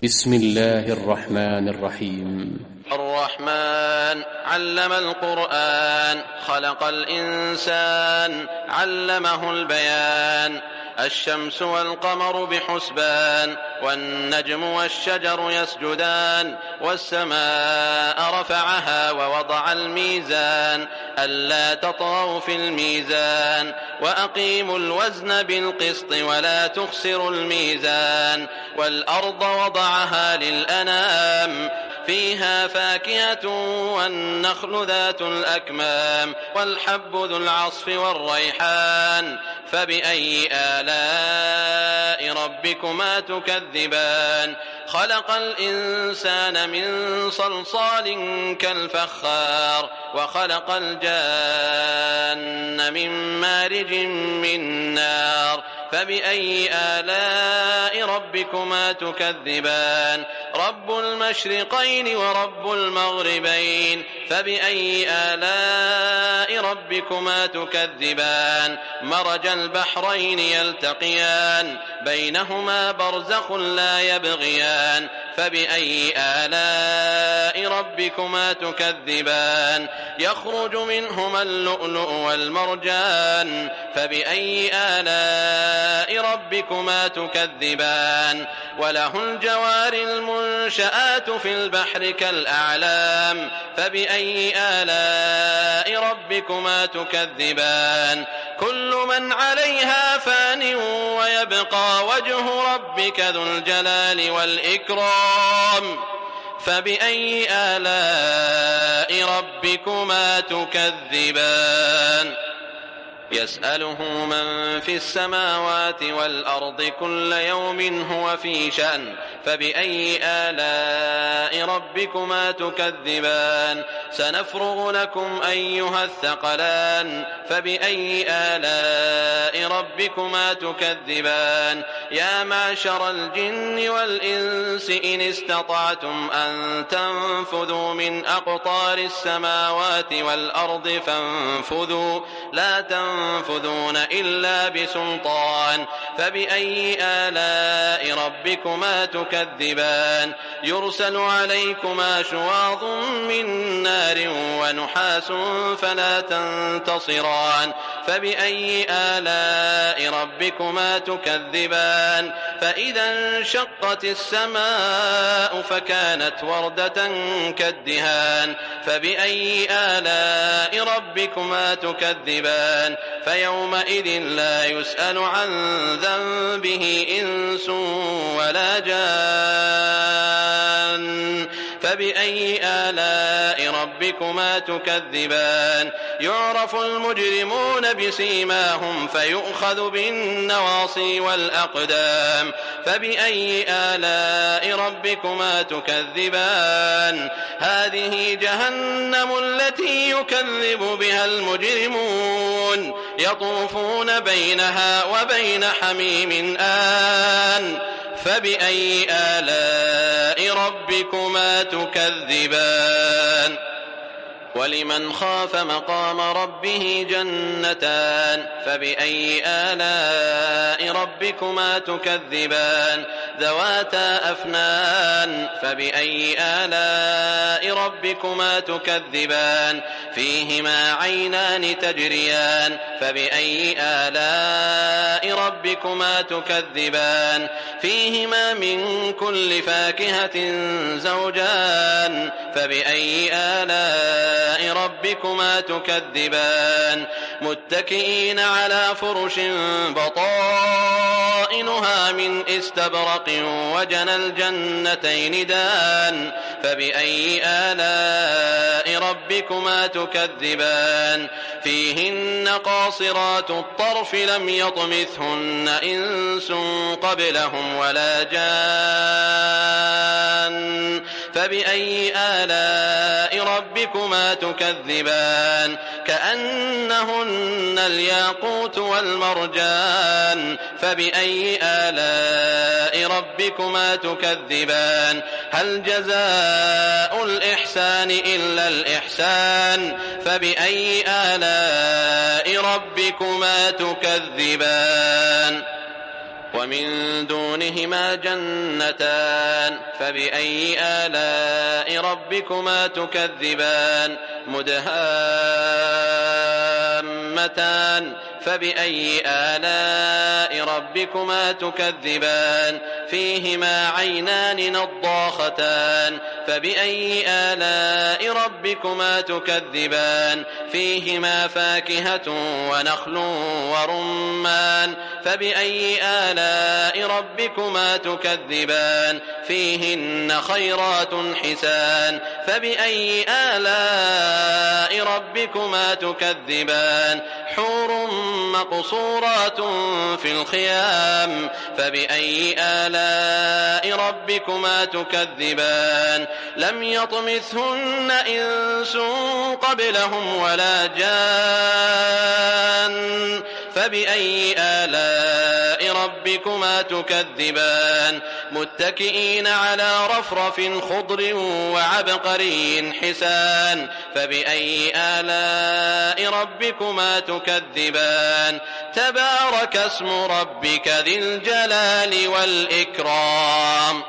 بسم الله الرحمن الرحيم. الرحمن علم القرآن، خلق الإنسان، علمه البيان. الشمس والقمر بحسبان، والنجم والشجر يسجدان. والسماء رفعها ووضع الميزان، ألا تطغوا في الميزان. وأقيموا الوزن بالقسط ولا تخسروا الميزان. والأرض وضعها للأنام، فيها فاكهة والنخل ذات الأكمام، والحب ذو العصف والريحان. فبأي آلاء ربكما تكذبان؟ خلق الإنسان من صلصال كالفخار، وخلق الجان من مارج من نار. فبأي آلاء ربكما تكذبان؟ رب المشرقين ورب المغربين. فبأي آلاء ربكما تكذبان؟ مرج البحرين يلتقيان، بينهما برزخ لا يبغيان. فبأي آلاء ربكما تكذبان؟ يخرج منهما اللؤلؤ والمرجان. فبأي آلاء ربكما تكذبان؟ وله الجوار المنشآت في البحر كالأعلام. فبأي آلاء ربكما تكذبان؟ كل من عليها فان، ويبقى وجه ربك ذو الجلال والإكرام. فبأي آلاء ربكما تكذبان؟ يسأله من في السماوات والأرض كل يوم هو في شأن. فبأي آلاء ربكما تكذبان؟ سنفرغ لكم أيها الثقلان. فبأي آلاء ربكما تكذبان؟ يا معشر الجن والإنس إن استطعتم أن تنفذوا من أقطار السماوات والأرض فانفذوا، لا تنفذون إلا بسلطان. فبأي آلاء ربكما تكذبان؟ يرسل عليكما شواظ من نار ونحاس فلا تنتصران. فبأي آلاء ربكما تكذبان؟ فإذا انشقت السماء فكانت وردة كالدهان. فبأي آلاء ربكما تكذبان؟ فيومئذ لا يسأل عن ذنبه إنس ولا جان. فبأي آلاء ربكما تكذبان؟ يعرف المجرمون بسيماهم فيؤخذ بالنواصي والأقدام. فبأي آلاء ربكما تكذبان؟ هذه جهنم التي يكذب بها المجرمون، يطوفون بينها وبين حميم آن. فبأي آلاء ربكما تكذبان؟ ولمن خاف مقام ربه جنتان. فبأي آلاء ربكما تكذبان؟ ذواتا أفنان. فبأي آلاء ربكما تكذبان؟ فيهما عينان تجريان. فبأي آلاء ربكما تكذبان؟ فيهما من كل فاكهة زوجان. فبأي آلاء ربكما تكذبان؟ متكئين على فرش بطائنها من استبرق وجنى الجنتين دان. فبأي آلاء ربكما تكذبان؟ فيهن قاصرات الطرف لم يطمثهن إنس قبلهم ولا جان. فبأي آلاء ربكما تكذبان؟ كأنهن الياقوت والمرجان. فبأي آلاء ربكما تكذبان؟ هل جزاء الإحسان إلا الإحسان؟ فبأي آلاء ربكما تكذبان؟ ومن دونهما جنتان فبأي آلاء ربكما تكذبان مدهامتان فبأي آلاء ربكما تكذبان فيهما عينان نضاختان فبأي آلاء ربكما تكذبان فيهما فاكهة ونخل ورمان فبأي آلاء ربكما تكذبان فيهن خيرات حسان فبأي آلاء ربكما تكذبان حور مقصورات في الخيام فبأي آلاء ربكما تكذبان لم يطمثهن إنس قبلهم ولا جان فبأي آلاء ربكما تكذبان متكئين على رفرف خضر وعبقري حسان فبأي آلاء ربكما تكذبان تبارك اسم ربك ذي الجلال والإكرام